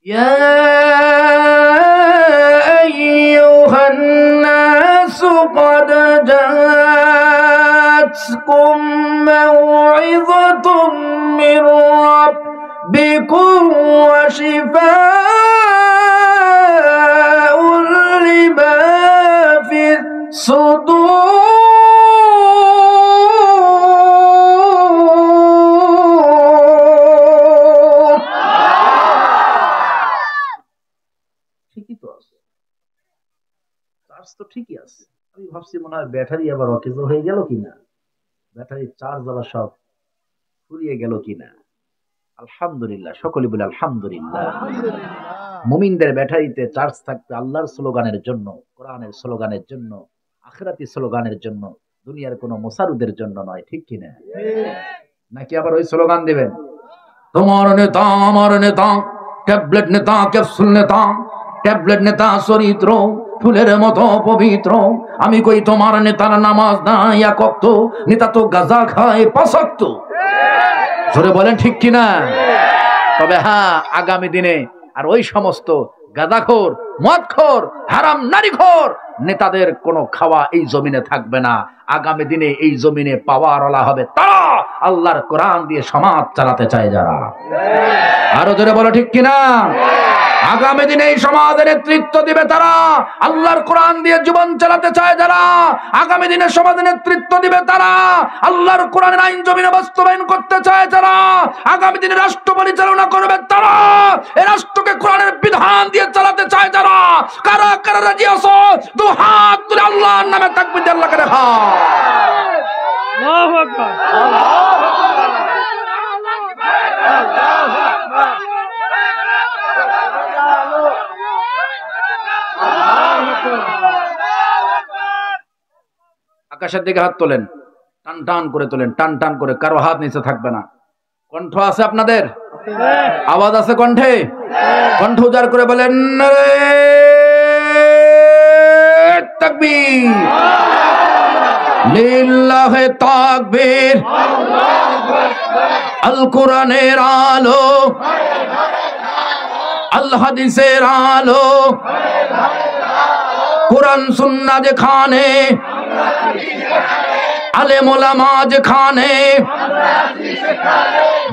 ইয়া আইয়ুহান নাসু ক্বাদ জাআতকুম মাউইযাতুম মির রাব্বিকুম ওয়া শিফাউল লিমা ফিস সুদূর। ঠিকই তো আছে, চার্জ তো ঠিকই আছে। আমি ভাবছি মনে হয় ব্যাটারি আবার অকেজ হয়ে গেল কিনা, ব্যাটারি চার্জ আবার সব ফুরিয়ে গেল কিনা। আলহামদুলিল্লাহ, সকলে বলে আলহামদুলিল্লাহ। মুমিনদের ব্যাটারিতে চার্জ থাকবে আল্লাহর স্লোগানের জন্য, কোরআনের স্লোগানের জন্য, আখিরাতি স্লোগানের জন্য, দুনিয়ার কোনো মুসারুদের জন্য নয়। ঠিক কিনা? নাকি আবার ওই স্লোগান দিবেন, তোমার নেতা আমার নেতা, ট্যাবলেট নেতা ক্যাপসুল নেতা, ট্যাবলেট নেতা চরিত্র ফুলের মতো পবিত্র, আমি কই তোমার নেতার নামাজ নাই এক ওয়াক্ত, নেতা তো গাঁজা খায় 5 ওয়াক্ত। জোরে বলেন ঠিক কিনা? তবে হ্যাঁ, আগামী দিনে আর ওই সমস্ত গাঁজাখোর, মদখোর, হারাম নারীখোর নেতাদের কোনো খাওয়া এই জমিনে থাকবে না। আগামী দিনে এই জমিনে পাওয়ারওয়ালা হবে তারা, আল্লাহর কোরআন দিয়ে সমাজ চালাতে চায় যারা। আরো জোরে বলো ঠিক কিনা? আগামী দিনে এই সমাজের নেতৃত্ব দিবে তারা, আল্লাহর কোরআন দিয়ে জীবন চালাতে চায় যারা। আগামী দিনে সমাজের নেতৃত্ব দিবে তারা, আল্লাহর কোরআনের আইন জমিনে বাস্তবায়ন করতে চায় যারা। আগামী দিনে রাষ্ট্র পরিচালনা করবে তারা, এই রাষ্ট্রকে কোরআনের বিধান দিয়ে চালাতে চায় যারা। কারা কারা রাজি আছো? 2 হাত তুলে আল্লাহর নামে তাকবীর দিয়ে আল্লাহকে দেখা। আল্লাহু আকবার, আল্লাহু আকবার, আল্লাহু আকবার। আকাশের দিকে হাত তোলেন, টান টান করে তোলেন, টান টান করে, কারো হাত নিচে থাকবে না। কণ্ঠ আছে আপনাদের? আওয়াজ আছে কণ্ঠে? কণ্ঠ উজাড় করে বলেন তাকবীর, লিল্লাহে তাকবীর। আল কোরআনের আলো, আল হাদিসের আলো, কোরআন সুন্নাহ যেখানে, আলেম ওলামা যেখানে,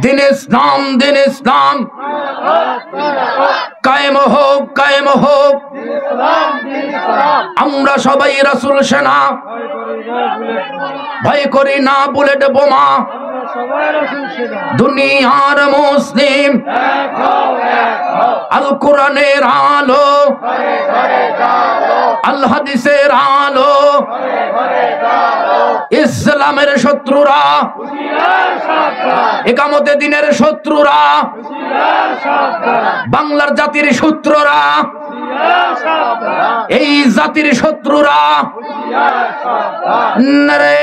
দিন ইসলাম দিন ইসলাম কায়েম হোক কায়েম হোক। আমরা সবাই রাসূল সেনা, ভয় করি না বুলেট বোমা। দুনিয়ার মুসলিম আল কোরআনের আলো, আল হাদিসের আলো, ইসলামের শত্রুরা, একামতে দিনের শত্রুরা, বাংলার জাতির শত্রুরা, এই জাতির শত্রুরা, নারে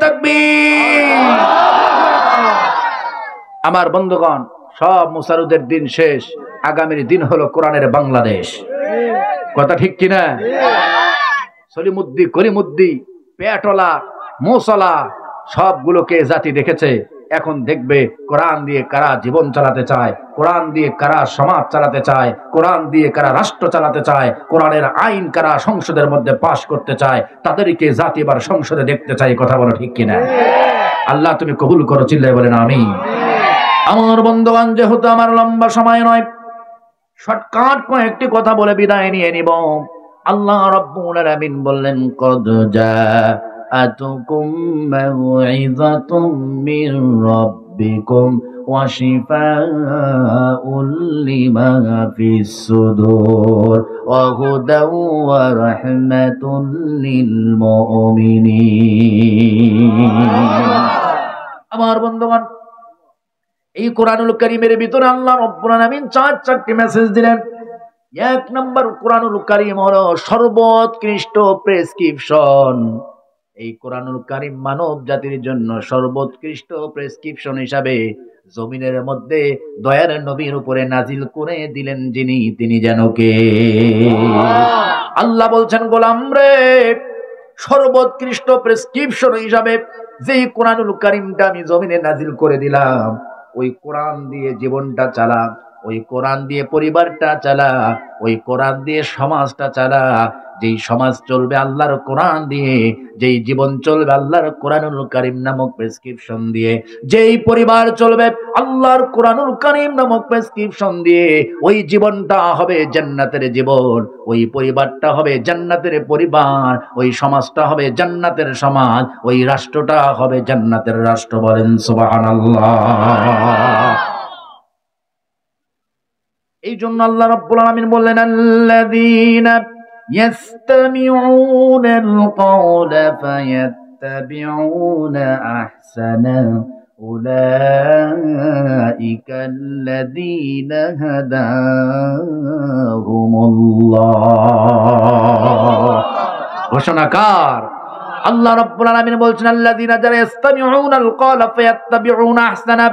তাকবীর। আমার বন্ধুগণ, সব মুসারুদের দিন শেষ, আগামীর দিন হলো কোরআনের বাংলাদেশ। কথা ঠিক কিনা? সলিমুদ্দি, করিমুদ্দি, পেটলা, মোসলা সবগুলোকে জাতি দেখেছে। এখন দেখবে কোরআন দিয়ে কারা জীবন চালাতে চায়, কোরআন দিয়ে কারা সমাজ চালাতে চায়, কোরআন দিয়ে কারা রাষ্ট্র চালাতে চায়, কোরআনের আইন কারা সংসদের মধ্যে পাশ করতে চায়, তাদেরকে জাতি এবার সংসদে দেখতে চাই। কথা বলো ঠিক কিনা? আল্লাহ তুমি কবুল করো, চিল্লায় বলেন আমিন। আমার বন্ধুগণ, যেহেতু আমার লম্বা সময় নয়, শর্টকাট কয়েকটি কথা বলে বিদায় নিয়ে নিব। আল্লাহ রাব্বুল আলামিন বললেন, কদ জাআতুকুম মাউইযাতুম মির রাব্বিকুম ওয়া শিফাউল লিমা ফিস সুদূর ওয়া হুদাও ওয়া রাহমাতুল লিল মুমিনিন। আমার বন্ধুগণ, এই কোরআনুল কারীমের ভিতরে আল্লাহ রাব্বুল আলামিন 4টি মেসেজ দিলেন। 1 নম্বর, কোরআনুল কারীম হলো সর্বোৎকৃষ্ট প্রেসক্রিপশন। এই কোরআনুল কারীম মানব জাতির জন্য সর্বোৎকৃষ্ট প্রেসক্রিপশন হিসাবে জমিনের মধ্যে দয়ার নবীর উপরে নাজিল করে দিলেন যিনি, তিনি যেন কে? আল্লাহ বলছেন, গোলাম রে, সর্বোৎকৃষ্ট প্রেসক্রিপশন হিসাবে যেই কোরআনুল কারীমটা আমি জমিনে নাজিল করে দিলাম, ওই কোরআন দিয়ে জীবনটা চালা, ওই কোরআন দিয়ে পরিবারটা চালা, ওই কোরআন দিয়ে সমাজটা চালা। যেই সমাজ চলবে আল্লাহর কোরআন দিয়ে, যেই জীবন চলবে আল্লাহর কোরআনুল কারীম নামক প্রেসক্রিপশন দিয়ে, যেই পরিবার চলবে আল্লাহর কোরআনুল কারীম নামক প্রেসক্রিপশন দিয়ে, ওই জীবনটা হবে জান্নাতের জীবন, ওই পরিবারটা হবে জান্নাতের পরিবার, ওই সমাজটা হবে জান্নাতের সমাজ, ওই রাষ্ট্রটা হবে জান্নাতের রাষ্ট্র। বলেন সুবহানাল্লাহ। এই জন্য আল্লাহ রাব্বুল আলামিন বললেন, আল্লাযীনা ইয়াসতামিউনাল কওলা ফায়াত্তাবিউনা আহসানা উলাইকাল্লাযীনা হাদাহুমুল্লাহ। ঘোষণাকার আল্লাহ রাব্বুল আলামিন বলছেন, আল্লাযীনা যারা ইয়াসতামিউনাল কওলা ফায়াত্তাবিউনা আহসানা,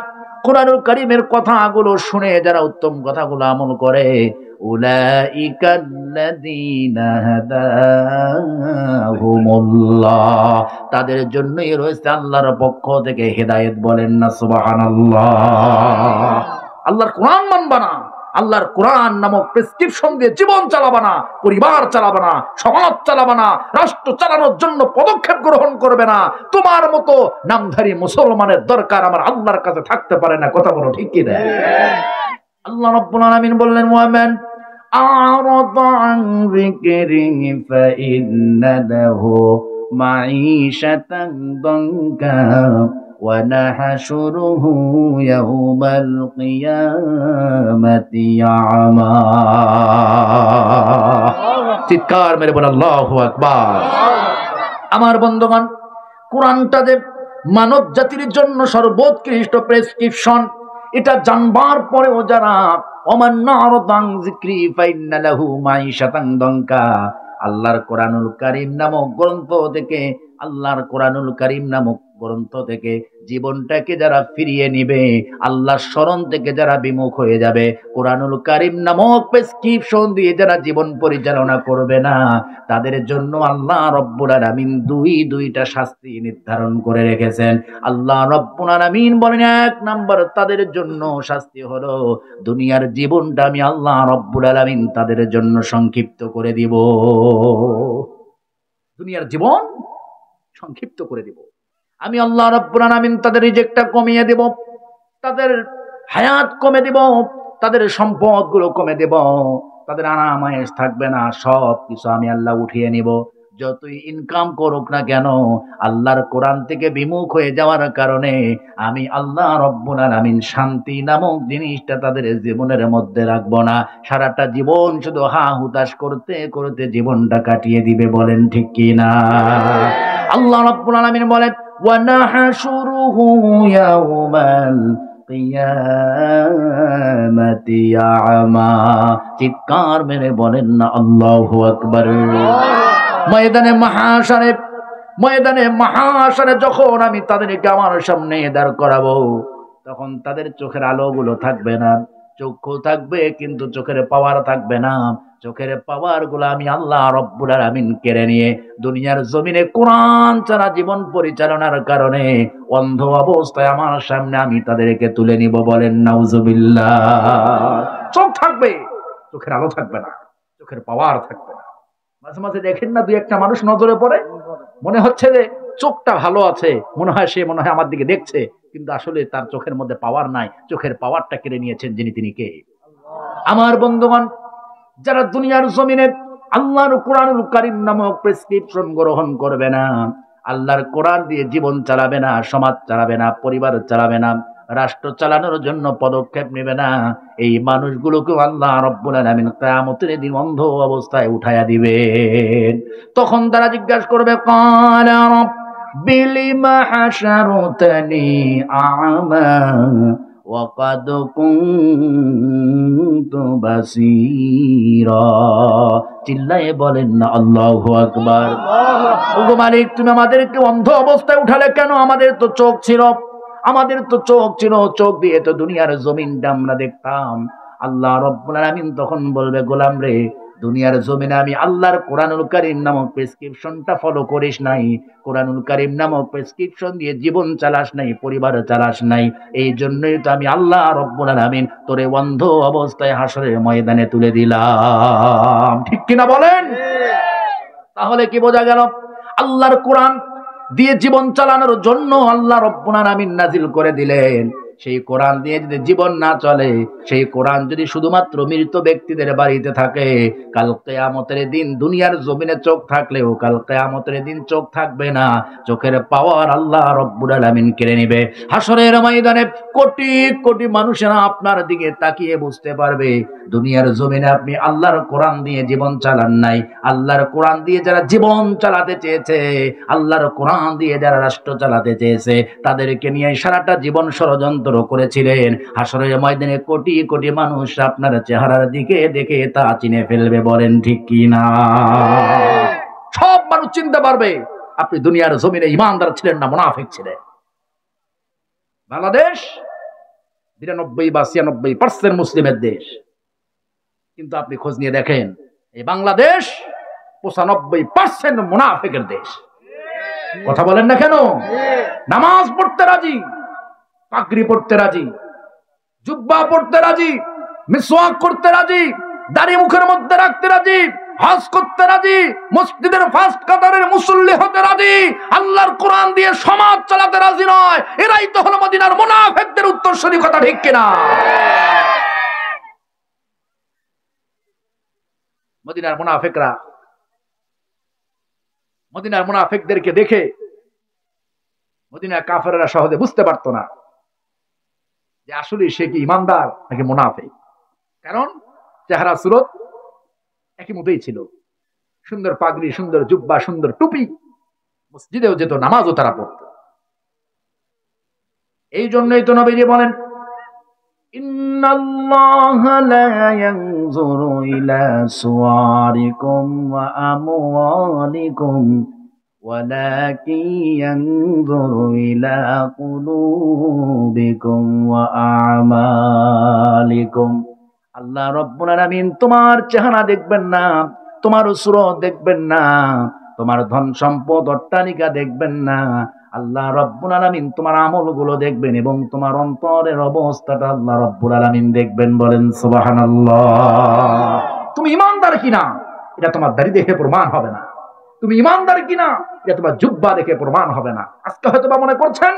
কোরআনুল কারীমের কথাগুলো শুনে যারা উত্তম কথাগুলো আমল করে, উলাইকাল্লাযীনা হাদাহুমুল্লাহ, তাদের জন্যই রয়েছে আল্লাহর পক্ষ থেকে হেদায়েত। বলেন না সুবহানাল্লাহ। আল্লাহর কোরআন মানবা না, আল্লাহর কোরআন নামক প্রেসক্রিপশন দিয়ে জীবন চালাবা না, পরিবার চালাবা না, সমাজ চালাবা না, রাষ্ট্র চালানোর জন্য পদক্ষেপ গ্রহণ করবে না, তোমার মতো নামধারী মুসলমানের দরকার আমার আল্লাহর কাছে থাকতে পারে না। কথা বলো ঠিক কি না? আল্লাহ রাব্বুল আলামিন বললেন, ওয়ামান আ'রাদা আন যিকরি ফাইন্না লাহু মাঈশাতান দানকা ওয়া নাহশুরুহু ইয়াওমাল কিয়ামাতি আ'মা। চিৎকার মেরে বলেন আল্লাহু আকবার। আমার বন্ধুগণ, কোরআনটা যে মানব জাতির জন্য সর্বোৎকৃষ্ট প্রেসক্রিপশন, এটা জানবার পরেও যারা ওমান আ'রাদা আন যিকরি ফাইন্না লাহু মাঈশাতান দানকা, আল্লাহর কোরআনুল কারীম নামক গ্রন্থ থেকে, আল্লাহর কোরআনুল কারীম নামক গ্রন্থ থেকে জীবনটাকে যারা ফিরিয়ে নিবে, আল্লাহর স্মরণ থেকে যারা বিমুখ হয়ে যাবে, কোরআনুল কারীম নামক প্রেসক্রিপশন দিয়ে যারা জীবন পরিচালনা করবে না, তাদের জন্য আল্লাহ রব্বুল আলামিন দুইটা শাস্তি নির্ধারণ করে রেখেছেন। আল্লাহ রব্বুল আলামিন বলেন, এক নাম্বার তাদের জন্য শাস্তি হলো দুনিয়ার জীবনটা আমি আল্লাহ রব্বুল আলামিন তাদের জন্য সংক্ষিপ্ত করে দিব। দুনিয়ার জীবন সংক্ষিপ্ত করে দিব আমি আল্লাহ রাব্বুল আলামিন। তাদের রিজেক্টটা কমিয়ে দেব, তাদের হায়াত কমে দেব, তাদের সম্পদগুলো কমে দেব, তাদের আরাম আয়েশ থাকবে না, সব কিছু আমি আল্লাহ উঠিয়ে নিব। যতই ইনকাম করুক না কেন, আল্লাহর কোরআন থেকে বিমুখ হয়ে যাওয়ার কারণে আমি আল্লাহ রাব্বুল আলামিন শান্তি নামক জিনিসটা তাদের জীবনের মধ্যে রাখবো না। সারাটা জীবন শুধু হা হুতাশ করতে করতে জীবনটা কাটিয়ে দিবে। বলেন ঠিক কি না? আল্লাহ রাব্বুল আলামিন বলেন, ওয়া নাহশুরুহু ইয়াওমাল কিয়ামাতি আ'মা। চিৎকার মেরে বলেন না আল্লাহু আকবার। ময়দানে মাহশারে যখন আমি তাদেরকে আমার সামনে দাঁড় করাবো, তখন তাদের চোখের আলোগুলো থাকবে না, চক্ষু থাকবে কিন্তু চোখের পাওয়ার থাকবে না। চোখের পাওয়ার গুলো আমি আল্লাহ রব্বুল আলামিন কেড়ে নিয়ে দুনিয়ার জমিনে কোরআন ছাড়া জীবন পরিচালনার কারণে অন্ধ অবস্থায় আমার সামনে আমি তাদেরকে তুলে নিব। বলেন নাউজুবিল্লাহ। চোখ থাকবে, চোখের আলো থাকবে না, চোখের পাওয়ার থাকবে না। মাঝে মাঝে দেখেন না, দুই একটা মানুষ নজরে পড়ে, মনে হচ্ছে যে চোখটা ভালো আছে, মনে হয় সে আমার দিকে দেখছে, কিন্তু আসলে তার চোখের মধ্যে পাওয়ার নাই। চোখের পাওয়ারটা কেড়ে নিয়েছেন যিনি, তিনি কে? আমার বন্ধুগণ, যারা দুনিয়ার জমিনে আল্লাহর কোরআনুল কারীম নামক প্রেসক্রিপশন গ্রহণ করবে না, আল্লাহর কোরআন দিয়ে জীবন চালাবে না, সমাজ চালাবে না, পরিবার চালাবে না, রাষ্ট্র চালানোর জন্য পদক্ষেপ নেবে না, এই মানুষগুলোকে আল্লাহ রব্বুল আলামিন কিয়ামতের দিন অন্ধ অবস্থায় উঠায়া দিবেন। তখন তারা জিজ্ঞাসা করবে, ক্বালা রাব্বি লিমা হাশারতানি আ'মা ওয়া ক্বাদ কুনতু বাসীরা। চিল্লায়ে বলেন না আল্লাহু আকবার। ওগো মালিক, তুমি আমাদেরকে অন্ধ অবস্থায় উঠালে কেন? আমাদের তো চোখ ছিল, চোখ দিয়ে তো দুনিয়ার জমিনটা আমরা দেখতাম। আল্লাহ রব্বুল আলামিন তখন বলবে, গোলাম রে, দুনিয়ার জমিনে আমি আল্লাহর কোরআনুল কারীম নামক প্রেসক্রিপশনটা ফলো করিস নাই, কোরআনুল কারীম নামক প্রেসক্রিপশন দিয়ে জীবন চালাস নাই, পরিবার চালাস নাই। এই জন্যই তো আমি আল্লাহ রব্বুল আলামিন তোরে অন্ধ অবস্থায় হাসরের ময়দানে তুলে দিলাম। ঠিক কিনা বলেন? তাহলে কি বোঝা গেল? আল্লাহর কোরআন দিয়ে জীবন চালানোর জন্য আল্লাহ রব্বুল আলামিন নাজিল করে দিলেন। সেই কোরআন দিয়ে যদি জীবন না চলে, সেই কোরআন যদি শুধুমাত্র মৃত ব্যক্তিদের বাড়িতে থাকে, কাল কিয়ামতের দিন দুনিয়ার জমিনে চোখ থাকলেও কাল কিয়ামতের দিন চোখ থাকবে না। চোখের পাওয়ার আল্লাহ রব্বুল আলামিন কেড়ে নেবে। হাসরের ময়দানে কোটি কোটি মানুষেরা আপনার দিকে তাকিয়ে বুঝতে পারবে দুনিয়ার জমিনে আপনি আল্লাহর কোরআন দিয়ে জীবন চালান নাই। আল্লাহর কোরআন দিয়ে যারা জীবন চালাতে চেয়েছে, আল্লাহর কোরআন দিয়ে যারা রাষ্ট্র চালাতে চেয়েছে, তাদেরকে নিয়ে সারাটা জীবন ষড়যন্ত্র করেছিলেন। হাসরের ময়দানে কোটি কোটি মানুষ আপনার চেহারার দিকে দেখে তা চিনে ফেলবে। বলেন ঠিক কি না? সব মানুষ চিনতে পারবে আপনি দুনিয়ার জমিনে ঈমানদার ছিলেন না মুনাফিক ছিলেন। বাংলাদেশ 92 বা 96% মুসলিমের দেশ, কিন্তু আপনি খোঁজ নিয়ে দেখেন এই বাংলাদেশ 95% মুনাফিকের দেশ। কথা বলেন না কেন? নামাজ পড়তে রাজি, পাগড়ি পড়তে রাজি, জুব্বা পড়তে রাজি, মিসওয়াক করতে রাজি, দাড়ি মুখের মধ্যে রাখতে রাজি, হজ করতে রাজি, মসজিদের ফার্স্ট কাতারের মুসল্লি হতে রাজি, আল্লাহর কোরআন দিয়ে সমাজ চালাতে রাজি নয়। এরাই তো হলো মদিনার মুনাফিকদের উত্তরসূরি। কথা ঠিক কিনা? মদিনার মুনাফিকরা মদিনার মুনাফিকদেরকে দেখে মদিনার কাফেররা সহজে বুঝতে পারতো না যে আসলে সে কি ইমানদার নাকি মুনাফিক। কারণ চেহারা সুরত একই মতোই ছিল, সুন্দর পাগড়ি, সুন্দর জুব্বা, সুন্দর টুপি, মসজিদেও যেত, নামাজও তারা পড়ত। এই জন্যই তো নবীজি বলেন, ইন্নাল্লাহা লা ইয়ানজুরু ইলা সুওয়ারিকুম ওয়া আমওয়ালিকুম ওয়ালাকিন ইয়ানজুরু ইলা কুলুবিকুম ওয়া আমালিকুম। আল্লাহ রব্বুল আলামিন তোমার চেহারা দেখবেন না, তোমার সুরত দেখবেন না, তোমার ধন সম্পদ অট্টালিকা দেখবেন না। আল্লাহ রব্বুল আলামিন তোমার আমলগুলো দেখবেন এবং তোমার অন্তরের অবস্থাটা আল্লাহ রব্বুল আলামিন দেখবেন। বলেন সুবহানাল্লাহ। তুমি ইমানদার কিনা এটা তোমার দাড়ি দেখে প্রমাণ হবে না, তুমি ইমানদার কিনা এটা তোমার জুব্বা দেখে প্রমাণ হবে না। আজকে হয়তো বা মনে করছেন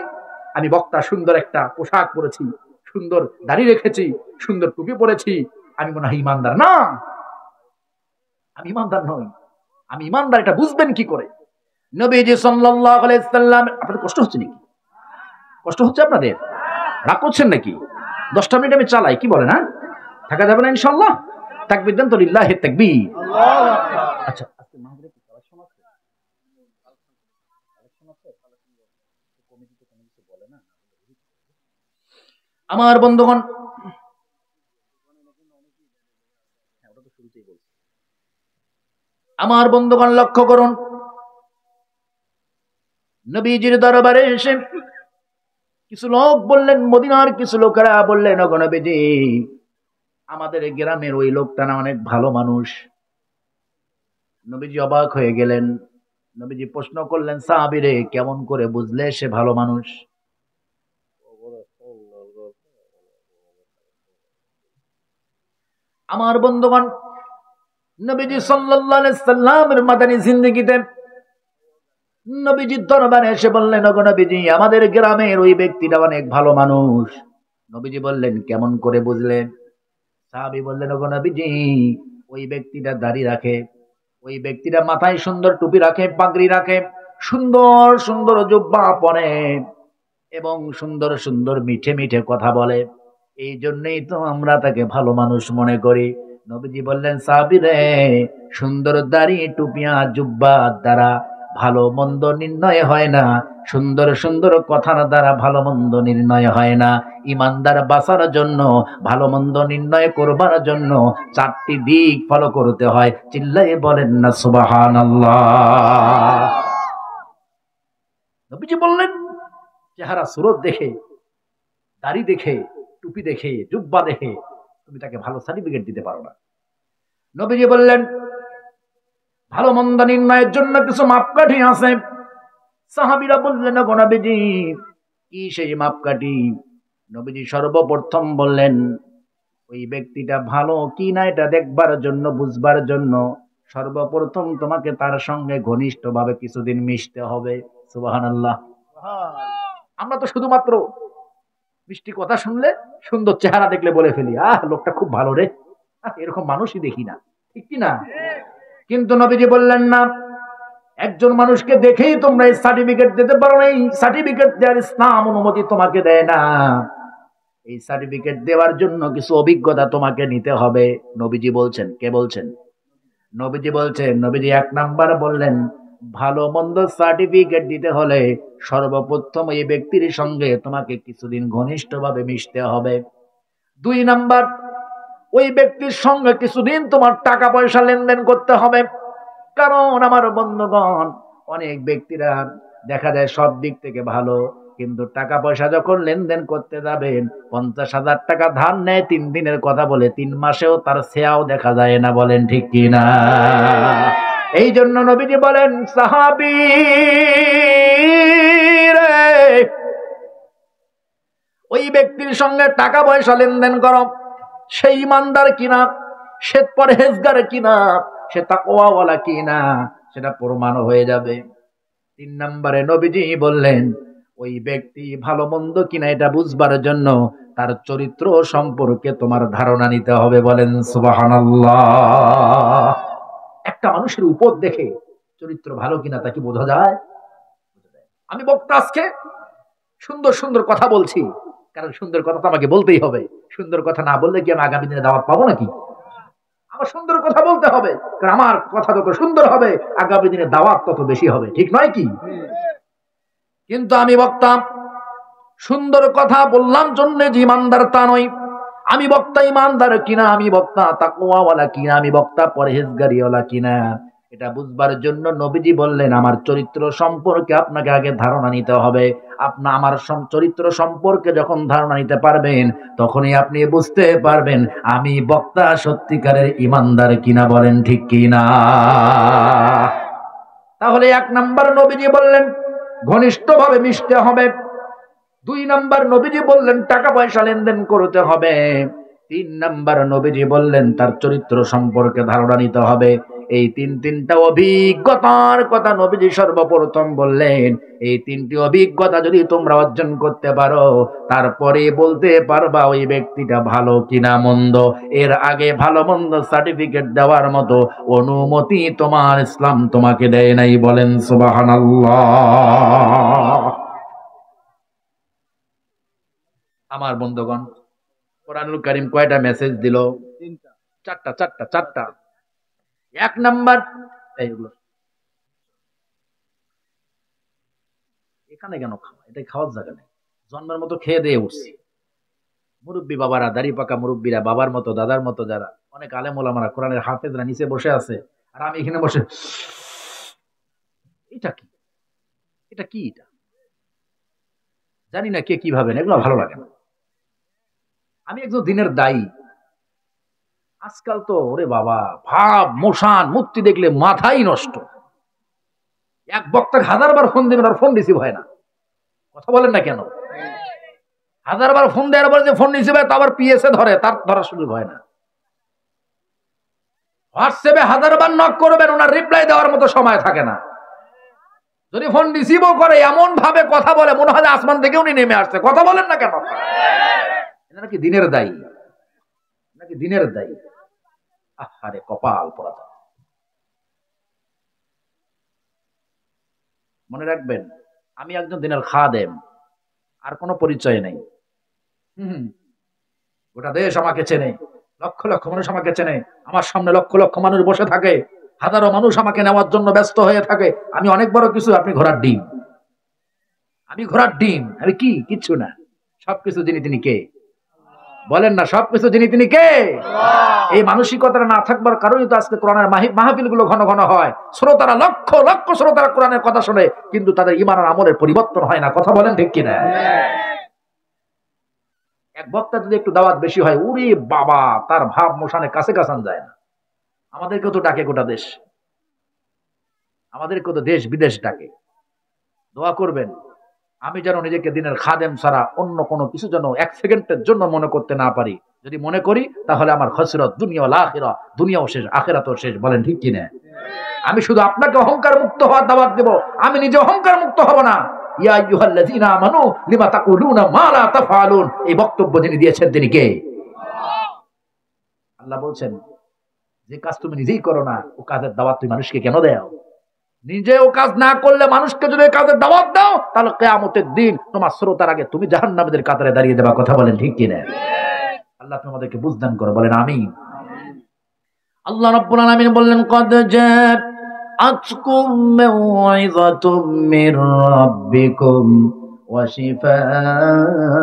আমি বক্তা, সুন্দর একটা পোশাক পরেছি, সুন্দর দাড়ি রেখেছি, সুন্দর টুপি পরেছি, আমি মনে হয় ইমানদার। না, আমি ইমানদার নই। আমি ইমানদার এটা বুঝবেন কি করে? নবীজি সাল্লাল্লাহু আলাইহি সাল্লাম, আপনাদের কষ্ট হচ্ছে নাকি? কষ্ট হচ্ছে আপনাদের? রাগ করছেন নাকি? 10টা মিনিট আমি চালাই, কি বলেন? হ্যাঁ, থাকা যাবে না ইনশাআল্লাহ? তাকবীর দেন তো, লিল্লাহি তাকবীর। আল্লাহু আকবার। আচ্ছা, আজকে মাহফিলে কি কালেকশন আছে? কমিটিতে কোনো কিছু বলে না? আমার বন্ধুগণ, আমার বন্ধুগণ লক্ষ্য করুন, নবীজির দরবারে এসে কিছু লোক বললেন, মদিনার কিছু লোকেরা বললেন, ওগো নবীজি, আমাদের গ্রামের ওই লোকটা না অনেক ভালো মানুষ। নবীজি অবাক হয়ে গেলেন। নবীজি প্রশ্ন করলেন, সাহাবীরে কেমন করে বুঝলে সে ভালো মানুষ? আমার বন্ধুগণ, নবীজি সাল্লাল্লাহু আলাইহি সাল্লামের মাদানী জিন্দেগিতে নবীজির দরবারে এসে বললেন, ওগো নবীজি, আমাদের গ্রামের ওই ব্যক্তিটা অনেক ভালো মানুষ। নবীজি বললেন, কেমন করে বুঝলেন? সাহাবী বললেন, ওগো নবীজি, ওই ব্যক্তিটা দাড়ি রাখে, ওই ব্যক্তিটা মাথায় সুন্দর টুপি রাখে, পাগড়ি রাখে, সুন্দর সুন্দর জুব্বা পরে এবং সুন্দর সুন্দর মিঠে মিঠে কথা বলে। এই জন্যই তো আমরা তাকে ভালো মানুষ মনে করি। নবীজি বললেন, সাহাবীরে, সুন্দর দাড়ি, টুপিয়া, জুব্বা দ্বারা ভালো মন্দ নির্ণয় হয় না, সুন্দর সুন্দর কথার দ্বারা ভালো মন্দ নির্ণয় হয় না। ইমানদার বাঁচার জন্য, ভালো মন্দ নির্ণয় করবার জন্য 4টি দিক ফলো করতে হয়। চিল্লায়ে বলেন না সুবহানাল্লাহ। নবীজি বললেন, চেহারা সুরত দেখে, দাড়ি দেখে, টুপি দেখে, জুব্বা দেখে তুমি তাকে ভালো সার্টিফিকেট দিতে পারো না। নবীজি বললেন, ভালো মন্দ নির্ণয়ের জন্য কিছু মাপকাঠি আছে। সাহাবীরা বললেন, গো নবীজি, কি সেই মাপকাঠি? নবীজি সর্বপ্রথম বললেন, ওই ব্যক্তিটা ভালো কি না এটা দেখবার জন্য, বুঝবার জন্য সর্বপ্রথম তোমাকে তার সঙ্গে ঘনিষ্ঠভাবে কিছুদিন মিশতে হবে। সুবহানাল্লাহ। আমরা তো শুধুমাত্র মিষ্টি কথা শুনলে, সুন্দর চেহারা দেখলে বলে ফেলি, লোকটা খুব ভালো রে, এরকম মানুষই দেখি না, ঠিক কি না? কিন্তু নবীজি বললেন না, একজন মানুষকে দেখেই তোমরা এই সার্টিফিকেট দিতে পারো না। এই সার্টিফিকেট দেওয়ার ইসলাম অনুমতি তোমাকে দেয় না। এই সার্টিফিকেট দেওয়ার জন্য কিছু অভিজ্ঞতা তোমাকে নিতে হবে। নবীজি বলছেন, কে বলছেন? নবীজি বলছেন। নবীজি এক নাম্বার বললেন, ভালো মন্দ সার্টিফিকেট দিতে হলে সর্বপ্রথম এই ব্যক্তির সঙ্গে তোমাকে কিছুদিন ঘনিষ্ঠভাবে মিশতে হবে। দুই নাম্বার, ওই ব্যক্তির সঙ্গে কিছুদিন তোমার টাকা পয়সা লেনদেন করতে হবে। কারণ আমার বন্ধুগণ, অনেক ব্যক্তিরা দেখা যায় সব দিক থেকে ভালো, কিন্তু টাকা পয়সা যখন লেনদেন করতে যাবেন, 50,000 টাকা ধার নেয়, 3 দিনের কথা বলে, 3 মাসেও তার ছেয়াও দেখা যায় না। বলেন ঠিক কিনা? এই জন্য নবীজি বলেন, সাহাবী রে, ওই ব্যক্তির সঙ্গে টাকা পয়সা লেনদেন করো, সে ইমানদার কিনা, সে পরহেজগার কিনা, সে তাকওয়াওয়ালা কিনা, সেটা প্রমাণ হয়ে যাবে। 3 নম্বরে নবীজি বললেন, ওই ব্যক্তি ভালো মন্দ কিনা এটা বুঝবার জন্য তার চরিত্র সম্পর্কে তোমার ধারণা নিতে হবে। বলেন সুবহানাল্লাহ। একটা মানুষের উপর দেখে চরিত্র ভালো কিনা তা কি বোঝা যায়? আমি বক্তা আজকে সুন্দর সুন্দর কথা বলছি, কারণ সুন্দর কথা তো আমাকে বলতেই হবে। সুন্দর কথা না বললে কি আমি আগামী দিনে দাওয়াত পাবো নাকি? আমার সুন্দর কথা বলতে হবে, কারণ আমার কথা যত সুন্দর হবে আগামী দিনে দাওয়াত তত বেশি হবে, ঠিক নয় কি? কিন্তু আমি বক্তা, সুন্দর কথা বললাম জন্য যে ইমানদার তা নয়। আমি বক্তা ইমানদার কিনা, আমি বক্তা তাকওয়াওয়ালা কিনা, আমি বক্তা পরহেজগারিওয়ালা কিনা, এটা বুঝবার জন্য নবীজি বললেন, আমার চরিত্র সম্পর্কে আপনাকে আগে ধারণা নিতে হবে। আমার চরিত্র সম্পর্কে যখন ধারণা নিতে পারবেন, তখনই আপনি বুঝতে পারবেন আমি বক্তা সত্যিকারের ইমানদার কিনা। বলেন ঠিক কিনা? তাহলে 1 নাম্বার নবীজি বললেন ঘনিষ্ঠভাবে মিশতে হবে। 2 নাম্বার নবীজি বললেন টাকা পয়সা লেনদেন করতে হবে। 3 নাম্বার নবীজি বললেন তার চরিত্র সম্পর্কে ধারণা নিতে হবে। এই তিনটা অভিজ্ঞতার কথা নবীজি সর্বপ্রথম বললেন। এই 3টি অভিজ্ঞতা যদি তোমরা অর্জন করতে পারো, তারপরে বলতে পারবা ওই ব্যক্তিটা ভালো কিনা মন্দ। এর আগে ভালো মন্দ সার্টিফিকেট দেওয়ার মতো অনুমতি তোমার ইসলাম তোমাকে দেয় নাই। বলেন সুবহানাল্লাহ। আমার বন্ধুগণ, কোরআনুল কারীম কয়টা মেসেজ দিল? চারটা। 1 নাম্বার, এইগুলো এখানে কেন খাওয়া? এটা খাওয়ার জায়গা নেই। জন্মের মতো খেয়ে দিয়ে উঠছি। মুরব্বী বাবারা, দাড়ি পাকা মুরব্বীরা, বাবার মতো দাদার মতো যারা অনেক আলেম ওলামারা, কোরআনের হাফেজরা নিচে বসে আছে, আর আমি এখানে বসে, এটা কি, এটা কি, এটা জানি না কে কি ভাবেন, এগুলো ভালো লাগে না। আমি একজন দিনের দায়ী। আজকাল তো ওরে বাবা, ভাব মোশান মূর্তি দেখলে মাথাই নষ্ট। এক বক্তাকে 1000 বার ফোন দেবেন আর ফোন রিসিভ হয় না। কথা বলেন না কেন? 1000 বার ফোন দেওয়ার পরে যে ফোন রিসিভ হয়, তা আবার পিএসএ ধরে, তার ধরার সুযোগ হয় না। হোয়াটসঅ্যাপে 1000 বার নক করবেন, ওনার রিপ্লাই দেওয়ার মতো সময় থাকে না। যদি ফোন রিসিভও করে, এমন ভাবে কথা বলে মনে হয় আসমান থেকে উনি নেমে আসছে। কথা বলেন না কেন? এটা নাকি দিনের দায়ী, নাকি দিনের দায়ী। আরে কপাল পোড়া। মনে রাখবেন, আমি একজন দিনের খাদেম, আর কোনো পরিচয় নেই। গোটা দেশ আমাকে চেনে, লক্ষ লক্ষ মানুষ আমাকে চেনে। আমার সামনে লক্ষ লক্ষ মানুষ বসে থাকে, হাজারো মানুষ আমাকে নেওয়ার জন্য ব্যস্ত হয়ে থাকে। আমি অনেক বড় কিছু, আপনি ঘোড়ার ডিম। আমি ঘোড়ার ডিম, আমি কি কিচ্ছু না। সবকিছু যিনি তিনি কে? বলেন না, সবকিছু যিনি তিনি কে? এই মানসিকতাটা না থাকবার কারণেই তো আজকে কোরআনের মাহফিল গুলো ঘন ঘন হয়। শ্রোতারা লক্ষ লক্ষ শ্রোতারা কোরআনের কথা শুনে, কিন্তু তাদের ঈমান আর আমলের পরিবর্তন হয় না। কথা বলেন ঠিক কিনা? এক বক্তা যদি একটু দাওয়াত বেশি হয়, উরে বাবা, তার ভাব মোশানে কাছে কাছান যায় না। আমাদেরকেও তো ডাকে গোটা দেশ, আমাদেরকেও তো দেশ বিদেশ ডাকে। দোয়া করবেন আমি যেন নিজেকে দিনের খাদেম ছাড়া অন্য কোনো কিছু যেন এক সেকেন্ডের জন্য মনে করতে না পারি। যদি মনে করি তাহলে আমার খসরত দুনিয়া ওয়াল আখিরা, দুনিয়াও শেষ আখিরাতও শেষ। বলেন ঠিক কিনা? আমি শুধু আপনাকে অহংকার মুক্ত হওয়ার দাওয়াত দেব, আমি নিজে অহংকার মুক্ত হব না। ইয়া আইয়ুহাল্লাযীনা আমানু লিমা তাকুলুনা মা লা তাফআলুন, এই বক্তব্য যিনি দিয়েছেন তিনি কে? আল্লাহ বলছেন যে কাজ তুমি নিজেই করো না, ও কাজের দাওয়াত তুমি মানুষকে কেন দাও? নিজে ও কাজ না করলে মানুষকে যদি কাজের দাওয়াত দাও তাহলে কিয়ামতের দিন তোমার শ্রোতার আগে তুমি জাহান্নামীদের কাতারে দাঁড়িয়ে দেবা। কথা বলেন ঠিক কিনা? আল্লাহ তোমাদেরকে বুঝদান করো, বলেন আমিন। আল্লাহ রাব্বুল আলামিন বললেন কদ জাআতকুম মাউইযাতুম মির রাব্বিকুম ওয়া শিফাউল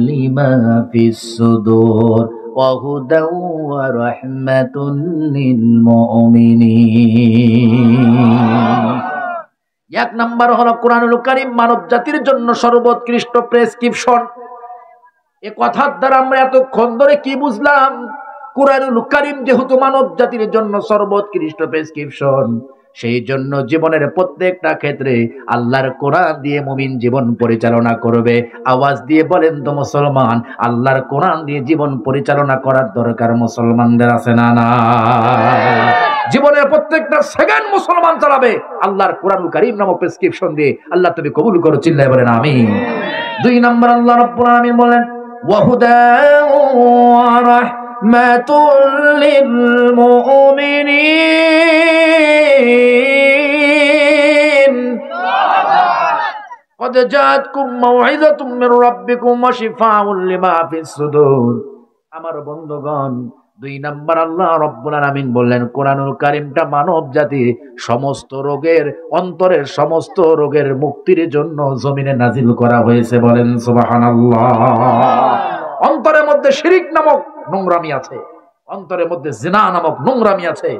লিমা ফিস সুদুর ওয়া হুদাও ওয়া রাহমাতুল লিল মুমিনিন। এক নাম্বার হলো কোরআনুল কারীম মানব জাতির জন্য সর্বোৎকৃষ্ট প্রেসক্রিপশন। এ কথার দ্বারা আমরা এতক্ষণ ধরে কি বুঝলাম? কোরআনুল কারীম যেহেতু মানব জাতির জন্য সর্বোৎকৃষ্ট প্রেসক্রিপশন, সেই জন্য জীবনের প্রত্যেকটা ক্ষেত্রে আল্লাহর কোরআন দিয়ে মুমিন জীবন পরিচালনা করবে। আওয়াজ দিয়ে বলেন তো মুসলমান, আল্লাহর কোরআন দিয়ে জীবন পরিচালনা করার দরকার মুসলমানদের আছে না? না, জীবনের প্রত্যেকটা সেকেন্ড মুসলমান চালাবে আল্লাহর কোরআনুল কারীম নামক প্রেসক্রিপশন দিয়ে। আল্লাহ তুমি কবুল করো, চিল্লায় বলেন আমিন। দুই নম্বর আল্লাহ রাব্বুল আলামিন বলেন ওয়া হুদাও ওয়া রাহমাতুল লিল মুমিনিন। কদ জাআতকুম মাউইযাতুম মির রাব্বিকুম ওয়া শিফাউল লিমা ফিস সুদুর। আমার বন্ধুগণ, দুই নাম্বার আল্লাহ রাব্বুল আলামিন বললেন কোরআনুল কারীমটা মানব জাতির সমস্ত রোগের, অন্তরের সমস্ত রোগের মুক্তির জন্য জমিনে নাজিল করা হয়েছে। বলেন সুবহানাল্লাহ। অন্তরের মধ্যে শিরিক নামক নোংরামি আছে, অন্তরের মধ্যে জিনা নামক নোংরামি আছে,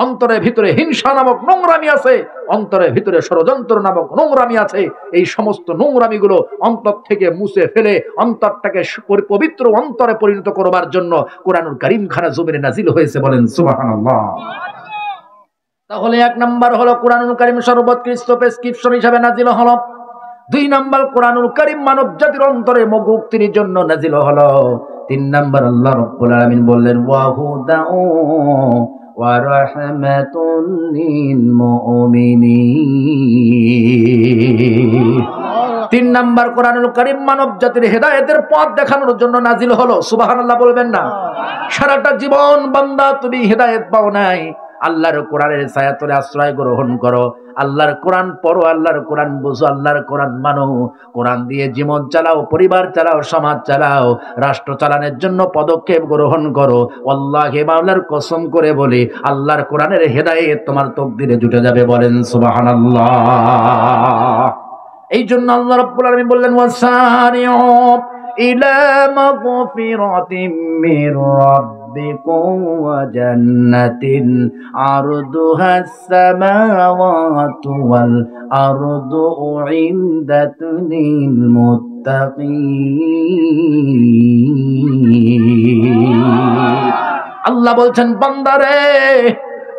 অন্তরের ভিতরে হিংসা নামক নোংরামি আছে, অন্তরের ভিতরে ষড়যন্ত্র নামক নোংরামি আছে। এই সমস্ত নোংরামিগুলো অন্তর থেকে মুছে ফেলে অন্তরটাকে পবিত্র অন্তরে পরিণত করবার জন্য কোরআনুল কারীম খানা জমিনে নাজিল হয়েছে। বলেন সুবহানাল্লাহ। তাহলে এক নাম্বার হলো কোরআনুল কারীম সর্বোৎকৃষ্ট প্রেসক্রিপশন হিসাবে নাজিল হলো। দুই নাম্বার কোরআনুল কারীম মানব জাতির অন্তরে মুক্তির জন্য নাজিল হলো। তিন নাম্বার আল্লাহ রাব্বুল আলামিন বললেন ওয়া হুদাও ওয়া রাহমাতুল লিল মুমিনিন। তিন নাম্বার কোরআনুল কারীম মানব জাতির হেদায়েতের পথ দেখানোর জন্য নাজিল হলো। সুবহানাল্লাহ বলবেন না? সারাটা জীবন বান্দা তুমি হেদায়েত পাও নাই, আল্লাহর কোরআনের ছায়াতলে আশ্রয় গ্রহণ করো, আল্লাহর কোরআন পড়ো, আল্লাহর কোরআন বুঝো, আল্লাহর কোরআন মানো, কোরআন দিয়ে জীবন চালাও, পরিবার চালাও, সমাজ চালাও, রাষ্ট্র চালানোর জন্য পদক্ষেপ গ্রহণ করো। আল্লাহকে মাওলার কসম করে বলি আল্লাহর কোরআনের হেদায়েত তোমার তাকদীরে জুটে যাবে। বলেন সুবহানাল্লাহ। এই জন্য আল্লাহ রাব্বুল আলামিন বললেন ওয়াসারিউ ইলা মাগফিরাতিম মির রাব্বিকুম ওয়া জান্নাতিন আরদুহাস সামাওয়াতু ওয়াল আরদু উইনদাত লিল মুত্তাকিন। আল্লাহ বলছেন বান্দারে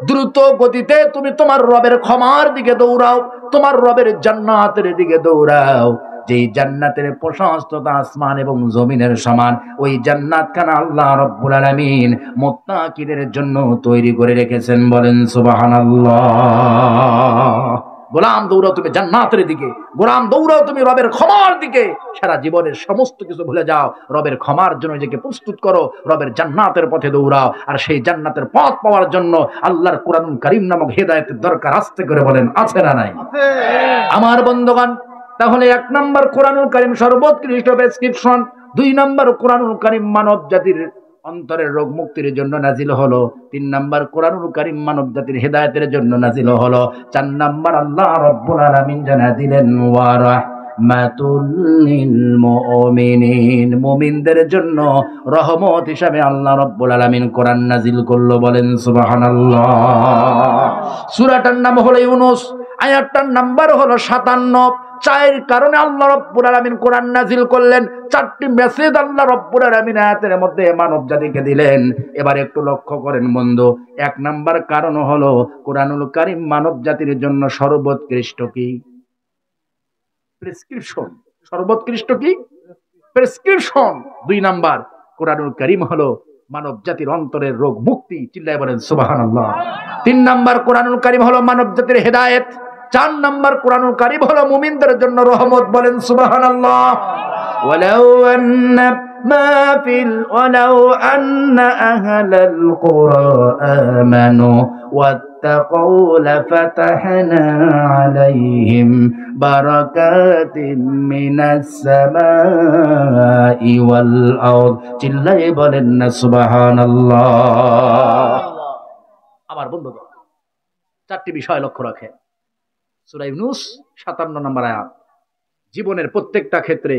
দ্রুত গতিতে তুমি তোমার রবের ক্ষমার দিকে দৌড়াও, তোমার রবের জান্নাতের দিকে দৌড়াও। যেই জান্নাতের প্রশস্ততা আসমান এবং জমিনের সমান, ওই জান্নাত খানা আল্লাহ রাব্বুল আলামিন মুত্তাকিদের জন্য তৈরি করে রেখেছেন। বলেন সুবহানাল্লাহ। গোলাম দৌড়াও তুমি জান্নাতের দিকে, গোলাম দৌড়াও তুমি রবের ক্ষমার দিকে। সারা জীবনের সমস্ত কিছু ভুলে যাও, রবের ক্ষমার জন্য নিজেকে প্রস্তুত করো, রবের জান্নাতের পথে দৌড়াও। আর সেই জান্নাতের পথ পাওয়ার জন্য আল্লাহর কোরআনুল কারীম নামক হেদায়েতের দরকার। আস্তে করে বলেন আছে না নাই? আমার বন্ধুগণ, তাহলে এক নাম্বার কোরআনুল কারীম সর্বোৎকৃষ্ট প্রেসক্রিপশন, দুই নাম্বার কোরআনুল কারীম মানব জাতির অন্তরের রোগ মুক্তির জন্য নাজিল হলো, তিন নাম্বার কোরআনুল কারীম মানব জাতির হেদায়েতের জন্য নাজিল হলো, চার নাম্বার আল্লাহ রাব্বুল আলামিন জানা দিলেন ওয়া রাহমাতুল লিল মুমিনিন। মুমিনদের জন্য রহমত হিসাবে আল্লাহ রাব্বুল আলামিন কোরআন নাজিল করলো। বলেন সুবহানাল্লাহ। সূরাটার নাম হলো ইউনূস, আয়াতটার নাম্বার হলো 57। চার কারণে আল্লাহ রাব্বুল আলামিন কোরআন নাজিল করলেন। চারটি মেসেজ আল্লাহ রাব্বুল আলামিন আয়াতের মধ্যে মানব জাতিকে দিলেন। এবার একটু লক্ষ্য করেন বন্ধু, এক নাম্বার কারণ হলো কোরআনুল কারীম মানব জাতির জন্য সর্বোৎকৃষ্ট কি? প্রেসক্রিপশন। সর্বোৎকৃষ্ট কি? প্রেসক্রিপশন। দুই নাম্বার, কোরআনুল কারীম হলো মানব জাতির অন্তরের রোগ মুক্তি। চিল্লায় বলেন সুবহানাল্লাহ। তিন নাম্বার, কোরআনুল কারীম হলো মানব জাতির হেদায়েত। চার নাম্বার, কোরআনুল কারীম হলো মুমিনদের জন্য রহমত। বলেন সুবহানাল্লাহ। ولو أن أهل القرى آمنوا واتقوا لفتحنا عليهم بركات من السماء والأرض চিল্লাই বলেন না সুবহানাল্লাহ। আমার বন্ধুগণ, চারটি বিষয় লক্ষ্য রাখেন। সূরা ইউনূস 57 নম্বর আয়াত। জীবনের প্রত্যেকটা ক্ষেত্রে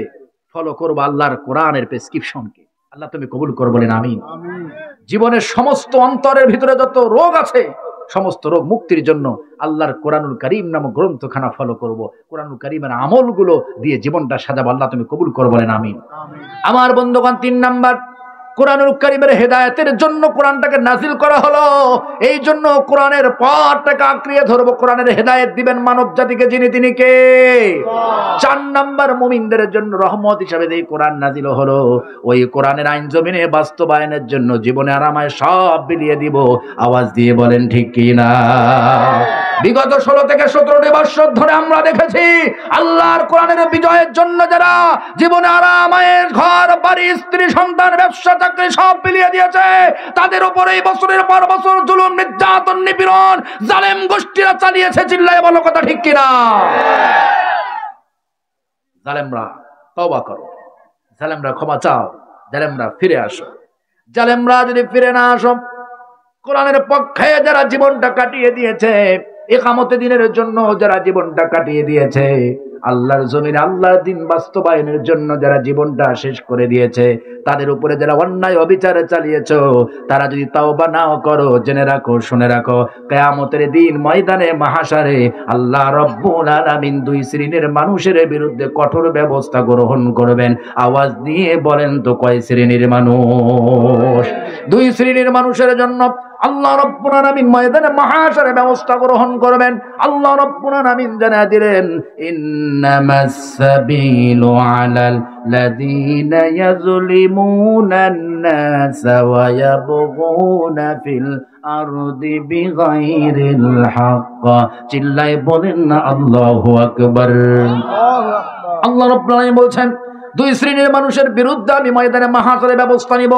ফলো করব আল্লাহর কোরআনের প্রেসক্রিপশনকে। আল্লাহ তুমি কবুল করো, বলেন আমিন। জীবনের সমস্ত অন্তরের ভিতরে যত রোগ আছে, সমস্ত রোগ মুক্তির জন্য আল্লাহর কোরআনুল কারীম নামক গ্রন্থখানা ফলো করব। কোরআনুল কারীমের আমলগুলো দিয়ে জীবনটা সাজাবো। আল্লাহ তুমি কবুল করো, বলেন আমিন। আমার বন্ধুগণ, তিন নাম্বার, কোরআনুল কারীমের হেদায়েতের জন্য কোরআনটাকে নাজিল করা হলো। এই জন্য কোরআনের পাঠটাকে আঁকড়িয়ে ধরবো। কোরআনের হেদায়েত দিবেন মানব জাতিকে, যিনি তিনি কে? চার নাম্বার, মুমিনদের জন্য রহমত হিসাবে এই কোরআন নাজিল হলো। ওই কোরআনের আইন জমিনে বাস্তবায়নের জন্য জীবনে আরামায় সব বিলিয়ে দিব। আওয়াজ দিয়ে বলেন ঠিক কি না? বিগত 16 থেকে 17টি বছর ধরে আমরা দেখেছি আল্লাহর কোরআনের বিজয়ের জন্য যারা জীবনে আরামায়ের ঘর বাড়ি স্ত্রী সন্তান ব্যবসা চাকরি সব বিলিয়ে দিয়েছে, তাদের উপরে এই বছরের পর বছর জুলুম নির্যাতন নিপীড়ন জালেম গোষ্ঠীরা চালিয়েছে। চিল্লায় বলো কথা ঠিক কিনা? জালেমরা তওবা করো, জালেমরা ক্ষমা চাও, জালেমরা ফিরে আসো। জালেমরা যদি ফিরে না আসো, কোরআনের পক্ষে যারা জীবনটা কাটিয়ে দিয়েছে, ইকামতে দিনের জন্য যারা জীবনটা কাটিয়ে দিয়েছে, আল্লাহর জমিনে আল্লাহর দিন বাস্তবায়নের জন্য যারা জীবনটা শেষ করে দিয়েছে, তাদের উপরে যারা অন্যায় অবিচার চালিয়েছো, তারা যদি তাওবা নাও করো, জেনে রাখো, শুনে রাখো, কিয়ামতের দিন ময়দানে মাহশারে আল্লাহ রাব্বুল আলামিন দুই শ্রেণীর মানুষের বিরুদ্ধে কঠোর ব্যবস্থা গ্রহণ করবেন। আওয়াজ দিয়ে বলেন তো কয় শ্রেণীর মানুষ? দুই শ্রেণীর মানুষের জন্য আল্লাহ রাব্বুল আলামিন ময়দানে মাহশারে ব্যবস্থা গ্রহণ করবেন। আল্লাহ রাব্বুল আলামিন জানিয়ে দিলেন, ইন্নামাস সাবিলু আলাল লাযীনা ইয়াযলিমুনান নাসা ওয়া ইয়াবগুনা ফিল আরদি বিগাইরিল হক। চিল্লায় বলেন না আল্লাহু আকবার। আল্লাহ রাব্বুল আলামিন বলছেন, দুই শ্রেণীর মানুষের বিরুদ্ধে আমি ময়দানে মাহশারে ব্যবস্থা নিব।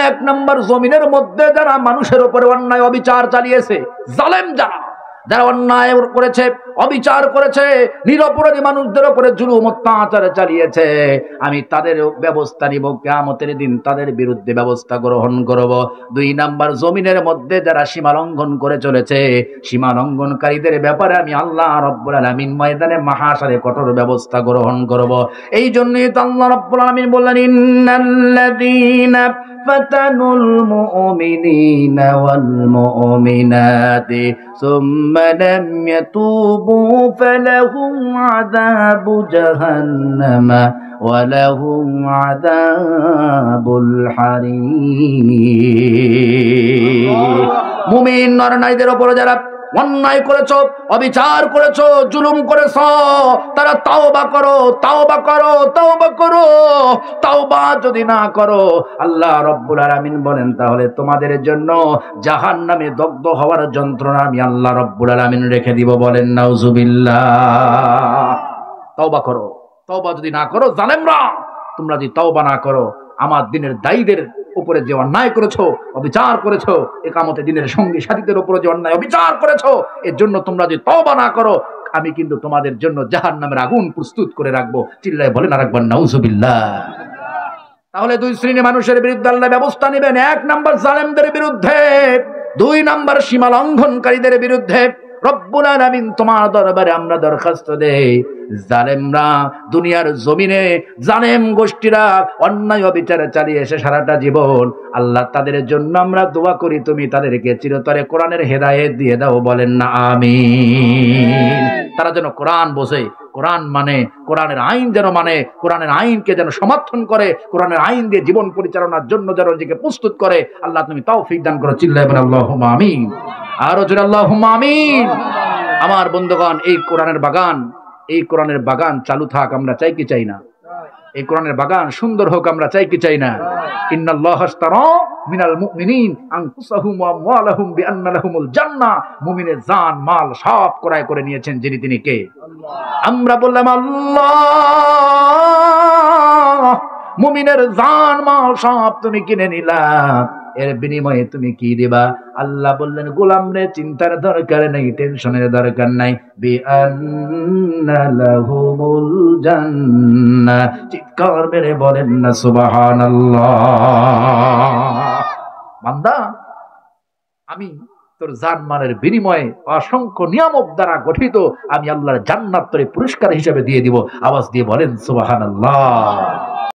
এক নম্বর, জমিনের মধ্যে যারা মানুষের উপরে অন্যায় অবিচার চালিয়েছে, জালেম যারা অন্যায় করেছে, অবিচার করেছে, নিরপরাধী মানুষদের উপরে জুলুম অত্যাচার চালিয়েছে, আমি তাদের ব্যবস্থা নিব। কিয়ামতের দিন তাদের বিরুদ্ধে ব্যবস্থা গ্রহণ করব। দুই নাম্বার, জমিনের মধ্যে যারা সীমা লঙ্ঘন করে চলেছে, সীমা লঙ্ঘনকারীদের ব্যাপারে আমি আল্লাহ রাব্বুল আলামিন ময়দানে মাহশারে কঠোর ব্যবস্থা গ্রহণ করব। এই জন্যই তো আল্লাহ রাব্বুল আলামিন বললেন, ইন্নাল্লাযীনা ফাতানুল মুমিনিনা ওয়াল মুমিনাতি সুম্মা লাম ইয়াতুবু ফালাহুম আযাবু জাহান্নামা ওয়া লাহুম আযাবুল হারিক। মুমিন নর নারীদের উপরে যারা অন্যায় করেছো, অবিচার করেছো, জুলুম করেছো, তারা তাওবা করো, তাওবা করো, তাওবা করো। তাওবা যদি না করো, আল্লাহ রাব্বুল আলামিন বলেন, তাহলে তোমাদের জন্য জাহান্নামে দগ্ধ হওয়ার যন্ত্রণা আমি আল্লাহ রাব্বুল আলামিন রেখে দিব। বলেন নাউজুবিল্লাহ। তাওবা করো। তাওবা যদি না করো, জালেমরা তোমরা যদি তাওবা না করো, আমার দিনের দায়ীদের উপরে যে অন্যায় করেছো, অবিচার করেছো, ইকামতে দিনের সঙ্গী সাথীদের উপরে যে অন্যায় অবিচার করেছো, এর জন্য তোমরা যদি তওবা না করো, আমি কিন্তু তোমাদের জন্য জাহান্নামের আগুন প্রস্তুত করে রাখবো। চিল্লায় বলেন আর একবার নাউজুবিল্লাহ। তাহলে দুই শ্রেণীর মানুষের বিরুদ্ধে আল্লাহ ব্যবস্থা নেবেন। এক নাম্বার, জালেমদের বিরুদ্ধে। দুই নাম্বার, সীমা লঙ্ঘনকারীদের বিরুদ্ধে। রব্বুল আলামিন তোমার দরবারে আমরা দরখাস্ত দেই, জালেমরা দুনিয়ার জমিনে, জালেম গোষ্ঠীরা অন্যায় অবিচার চালিয়ে এসে সারাটা জীবন, আল্লাহ তাদের জন্য আমরা দোয়া করি, তুমি তাদেরকে চিরতরে কোরআনের হেদায়েত দিয়ে দাও। বলেন না আমিন। তারা যেন কোরআন বোঝে, কোরআন মানে, কোরআনের আইন যেন মানে, কোরআনের আইনকে যেন সমর্থন করে, কোরআনের আইন দিয়ে জীবন পরিচালনার জন্য যেন নিজেকে প্রস্তুত করে। আল্লাহ তুমি তৌফিক দান করো, চিল্লায় বলেন আল্লাহুম্মা আমিন। আরো জোরে আল্লাহুম্মা আমিন। আমার বন্ধুগণ, এই কোরআনের বাগান, এই কোরআনের বাগান চালু থাক, আমরা চাই কি চাই না? এই কোরআনের বাগান সুন্দর হোক, আমরা চাই কি চাই না? ইন্নাল্লাহা আশতারা মিনাল মুমিনিন আনফুসাহুম ওয়া আমওয়ালাহুম বিআন্না লাহুমুল জান্নাহ। মুমিনের জান মাল সব ক্রয় করে নিয়েছেন যিনি, তিনি কে? আমরা বললাম আল্লাহ। মুমিনের জান মাল সব তুমি কিনে নিলা, এর বিনিময়ে তুমি কি দিবা? আল্লাহ বললেন, গোলাম রে চিন্তার দরকার নাই, টেনশনের দরকার নাই। বিআন্না লাহুমুল জান্নাহ। চিৎকার মেরে বলেন না সুবহানাল্লাহ। বান্দা, আমি তোর জানমালের বিনিময়ে অসংখ্য নিয়ামত দ্বারা গঠিত আমি আল্লাহর জান্নাত তোরে পুরস্কার হিসেবে দিয়ে দিব। আওয়াজ দিয়ে বলেন সুবহানাল্লাহ।